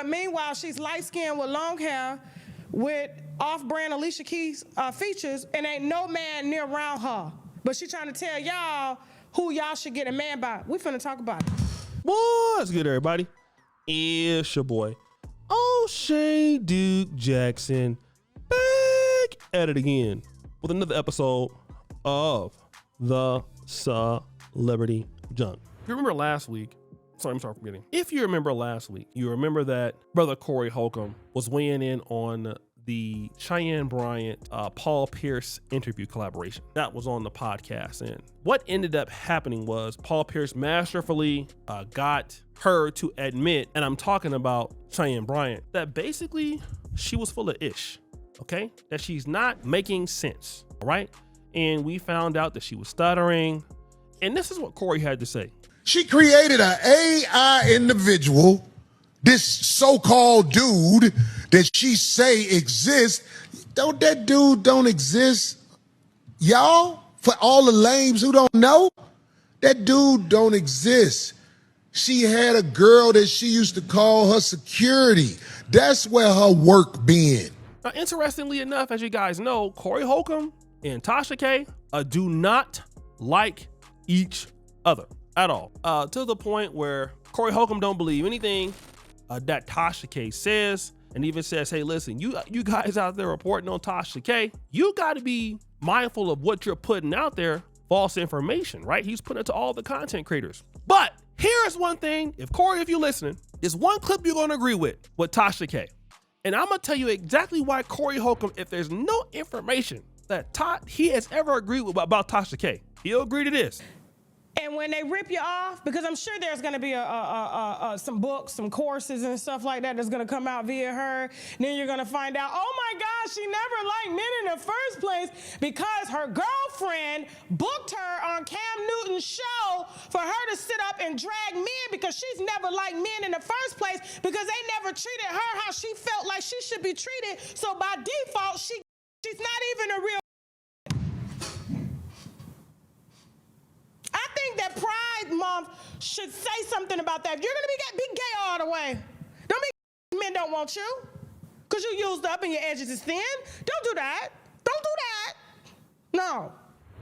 But meanwhile, she's light-skinned with long hair, with off-brand Alicia Keys features, and ain't no man near around her. But she trying to tell y'all who y'all should get a man by. We finna talk about it. What's good, everybody? It's your boy, O'Shea Duke Jackson, back at it again with another episode of the Celebrity Junk. If you remember last week, I'm sorry for forgetting. If you remember last week, you remember that brother Corey Hulcom was weighing in on the Cheyenne Bryant, Paul Pierce interview collaboration. That was on the podcast. And what ended up happening was Paul Pierce masterfully got her to admit, and I'm talking about Cheyenne Bryant, that basically she was full of ish, okay? That she's not making sense, all right? And we found out that she was stuttering. And this is what Corey had to say. She created an AI individual, this so-called dude that she say exists. That dude don't exist. Y'all, for all the lames who don't know, that dude don't exist. She had a girl that she used to call her security. That's where her work been. Now, interestingly enough, as you guys know, Corey Hulcom and Tasha K do not like each other at all. To the point where Corey Hulcom don't believe anything that Tasha K says, and even says, hey, listen, you guys out there reporting on Tasha K, you got to be mindful of what you're putting out there, false information, right? He's putting it to all the content creators. But here's one thing, if you're listening, there's one clip you're going to agree with Tasha K. And I'm going to tell you exactly why Corey Hulcom, if there's no information that he has ever agreed with about Tasha K, he'll agree to this. And when they rip you off, because I'm sure there's going to be some books, some courses and stuff like that that's going to come out via her. And then you're going to find out, oh my gosh, she never liked men in the first place because her girlfriend booked her on Cam Newton's show for her to sit up and drag men because she's never liked men in the first place because they never treated her how she felt like she should be treated. So by default, she's not even a real. I think that Pride Month should say something about that. If you're gonna be gay all the way. Don't be men don't want you because you used up and your edges is thin. Don't do that. Don't do that. No.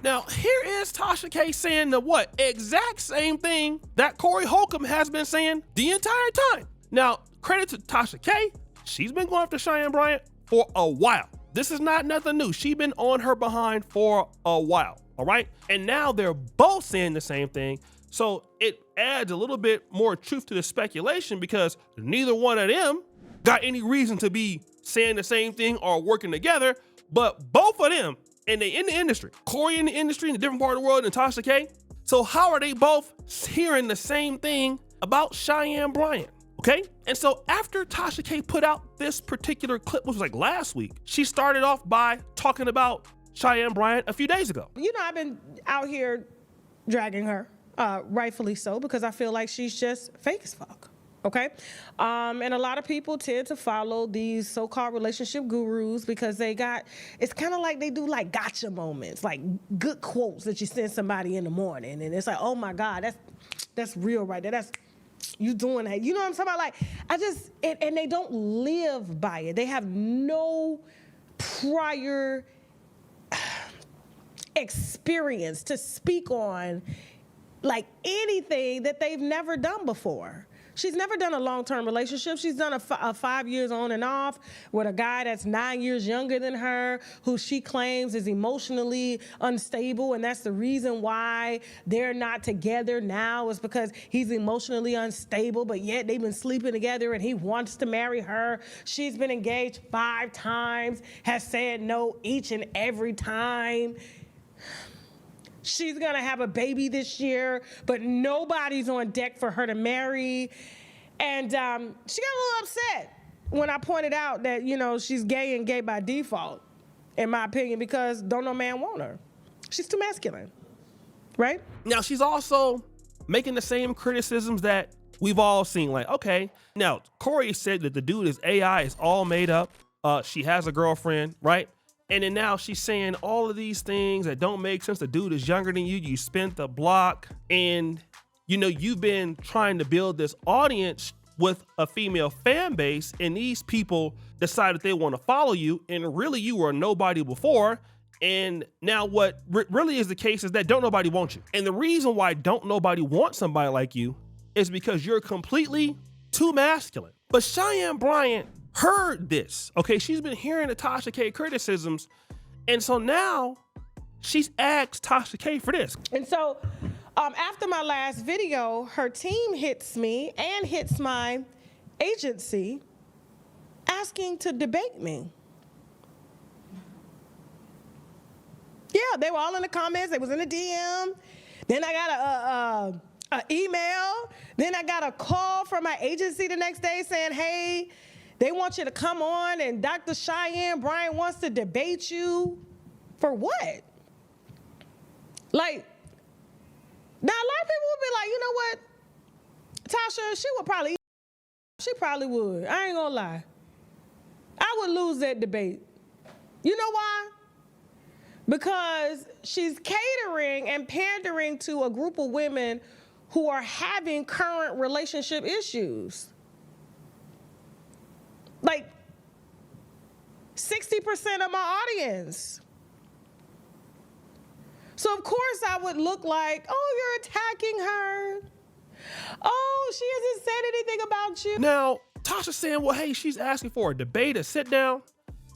Now, here is Tasha K saying the what? Exact same thing that Corey Hulcom has been saying the entire time. Now, credit to Tasha K. She's been going after Cheyenne Bryant for a while. This is not nothing new. She's been on her behind for a while. All right. And now they're both saying the same thing. So it adds a little bit more truth to the speculation because neither one of them got any reason to be saying the same thing or working together. But both of them, and they in the industry, Corey in the industry in a different part of the world than Tasha K. So how are they both hearing the same thing about Cheyenne Bryant? Okay. And so after Tasha K put out this particular clip, which was like last week, she started off by talking about Cheyenne Bryant a few days ago. You know, I've been out here dragging her, rightfully so, because I feel like she's just fake as fuck, okay? And a lot of people tend to follow these so-called relationship gurus because it's kind of like they do like gotcha moments, like good quotes that you send somebody in the morning, and it's like, oh my God, that's real right there. That's you doing that. You know what I'm talking about? Like, and they don't live by it. They have no prior experience to speak on like anything that they've never done before. She's never done a long-term relationship. She's done a 5 years on and off with a guy that's 9 years younger than her, who she claims is emotionally unstable, and that's the reason why they're not together now is because he's emotionally unstable, but yet they've been sleeping together and he wants to marry her. She's been engaged 5 times, has said no each and every time. She's gonna have a baby this year, but nobody's on deck for her to marry. And she got a little upset when I pointed out that, you know, she's gay and gay by default, in my opinion, because don't no man want her. She's too masculine, right? Now, she's also making the same criticisms that we've all seen. Like, okay, now, Corey said that the dude is AI, is all made up. She has a girlfriend, right? And then now she's saying all of these things that don't make sense. The dude is younger than you. You spent the block and, you know, you've been trying to build this audience with a female fan base, and these people decide that they want to follow you, and really you were nobody before. And now what really is the case is that don't nobody want you. And the reason why don't nobody want somebody like you is because you're completely too masculine. But Cheyenne Bryant heard this, okay? She's been hearing the Tasha K criticisms, and so now she's asked Tasha K for this. And so after my last video, her team hits me and hits my agency asking to debate me. Yeah, they were all in the comments. They was in the DM. Then I got a email. Then I got a call from my agency the next day saying, hey, they want you to come on and Dr. Cheyenne Bryant wants to debate you. For what? Like, now a lot of people would be like, you know what? Tasha, she probably would. I ain't gonna lie. I would lose that debate. You know why? Because she's catering and pandering to a group of women who are having current relationship issues. Like 60% of my audience. So of course I would look like, oh, you're attacking her. Oh, she hasn't said anything about you. Now, Tasha's saying, well, hey, she's asking for a debate, a sit down.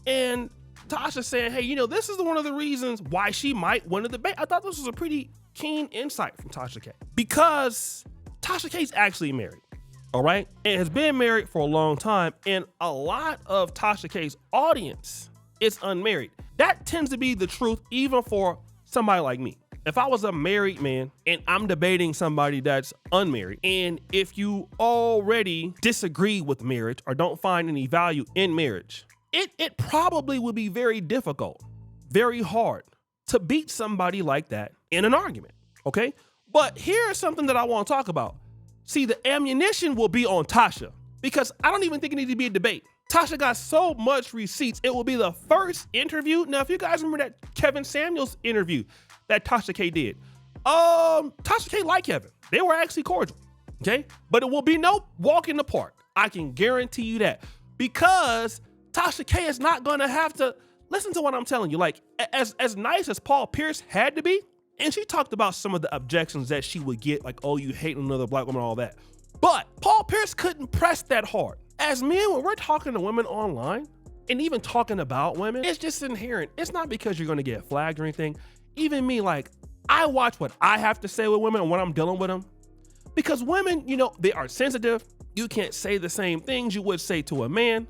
And Tasha's saying, hey, you know, this is one of the reasons why she might win a debate. I thought this was a pretty keen insight from Tasha K. Because Tasha K's actually married, all right? And has been married for a long time. And a lot of Tasha K's audience is unmarried. That tends to be the truth even for somebody like me. If I was a married man and I'm debating somebody that's unmarried, and if you already disagree with marriage or don't find any value in marriage, it probably would be very difficult, very hard to beat somebody like that in an argument, okay? But here's something that I want to talk about. See, the ammunition will be on Tasha because I don't even think it needs to be a debate. Tasha got so much receipts, it will be the first interview. Now, if you guys remember that Kevin Samuels interview that Tasha K did, Tasha K liked Kevin. They were actually cordial, okay? But it will be no walk in the park. I can guarantee you that, because Tasha K is not gonna have to listen to what I'm telling you. Like, as nice as Paul Pierce had to be, and she talked about some of the objections that she would get, like, oh, you hate another black woman, all that. But Paul Pierce couldn't press that hard. As men, when we're talking to women online and even talking about women, it's just inherent. It's not because you're gonna get flagged or anything. Even me, like, I watch what I have to say with women and when I'm dealing with them. Because women, you know, they are sensitive. You can't say the same things you would say to a man.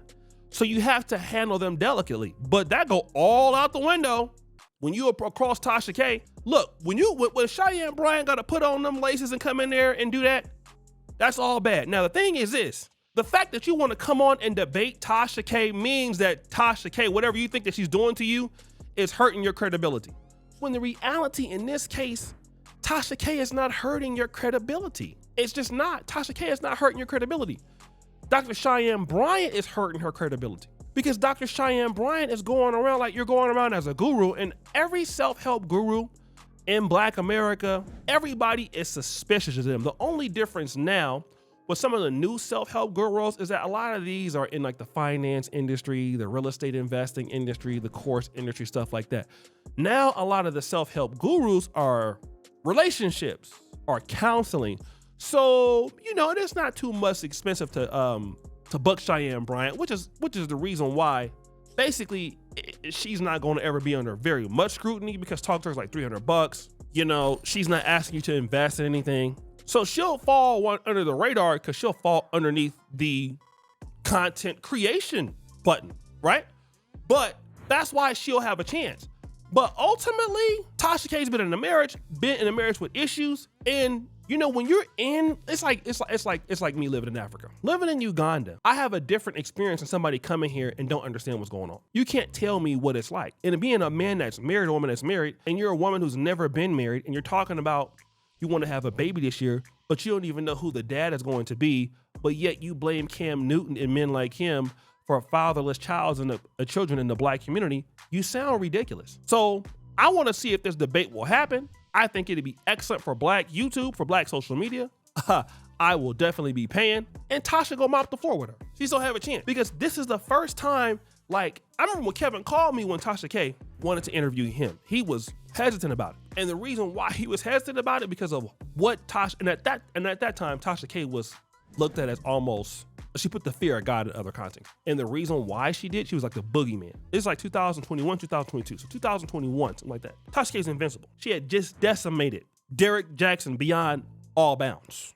So you have to handle them delicately. But that go all out the window when you across Tasha K. Look, when Cheyenne Bryant got to put on them laces and come in there and do that, that's all bad. Now, the thing is this. The fact that you want to come on and debate Tasha K means that Tasha K, whatever you think that she's doing to you, is hurting your credibility. When the reality in this case, Tasha K is not hurting your credibility. It's just not. Tasha K is not hurting your credibility. Dr. Cheyenne Bryant is hurting her credibility, because Dr. Cheyenne Bryant is going around like you're going around as a guru, and every self-help guru in Black America, everybody is suspicious of them. The only difference now with some of the new self-help gurus is that a lot of these are in like the finance industry, the real estate investing industry, the course industry, stuff like that. Now, a lot of the self-help gurus are relationships or counseling. So, you know, it's not too much expensive to book Cheyenne Bryant, which is the reason why basically she's not going to ever be under very much scrutiny, because talk to her is like $300. You know, she's not asking you to invest in anything. So she'll fall under the radar because she'll fall underneath the content creation button, right? But that's why she'll have a chance. But ultimately, Tasha K's been in a marriage with issues. And you know, when you're in, it's like me living in Africa. Living in Uganda, I have a different experience than somebody coming here and don't understand what's going on. You can't tell me what it's like. And being a man that's married, a woman that's married, and you're a woman who's never been married, and you're talking about you want to have a baby this year, but you don't even know who the dad is going to be, but yet you blame Cam Newton and men like him for fatherless children in the Black community. You sound ridiculous. So I want to see if this debate will happen. I think it'd be excellent for Black YouTube, for Black social media. I will definitely be paying. And Tasha go mop the floor with her. She still have a chance because this is the first time, like, I remember when Kevin called me when Tasha K wanted to interview him. He was hesitant about it. And the reason why he was hesitant about it because of what Tasha, and at that time, Tasha K was looked at as almost, she put the fear of God in other content. And the reason why she did, she was like the boogeyman. It's like 2021, 2022. So 2021, something like that. Tasha K is invincible. She had just decimated Derek Jackson beyond all bounds.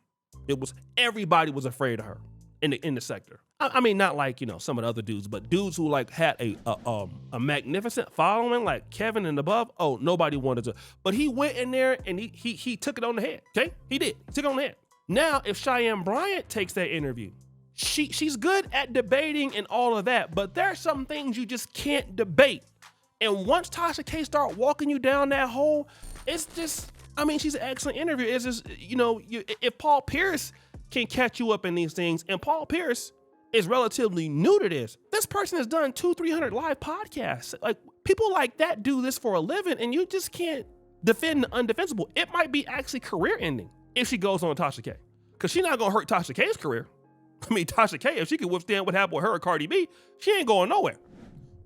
It was, everybody was afraid of her in the sector. I mean, not like, you know, some of the other dudes, but dudes who like had a magnificent following, like Kevin and above. Oh, nobody wanted to. But he went in there and he took it on the head. Okay, he did. He took it on the head. Now, if Cheyenne Bryant takes that interview, she's good at debating and all of that, but there are some things you just can't debate. And once Tasha K start walking you down that hole, it's just, I mean, she's an excellent interviewer. It's just, you know, if Paul Pierce can catch you up in these things, and Paul Pierce is relatively new to this person has done 200-300 live podcasts. Like, people like that do this for a living, and you just can't defend the undefensible. It might be actually career ending if she goes on Tasha K, because she's not gonna hurt Tasha K's career. I mean, Tasha K, if she can withstand what happened with her or Cardi B, she ain't going nowhere.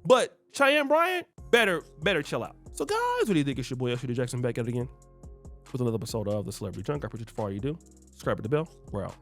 But Cheyenne Bryant, better chill out. So guys, what do you think? It's your boy Usher Jackson back at it again with another episode of The Celebrity Junk. I appreciate you for all you do. Subscribe to the bell. We're out.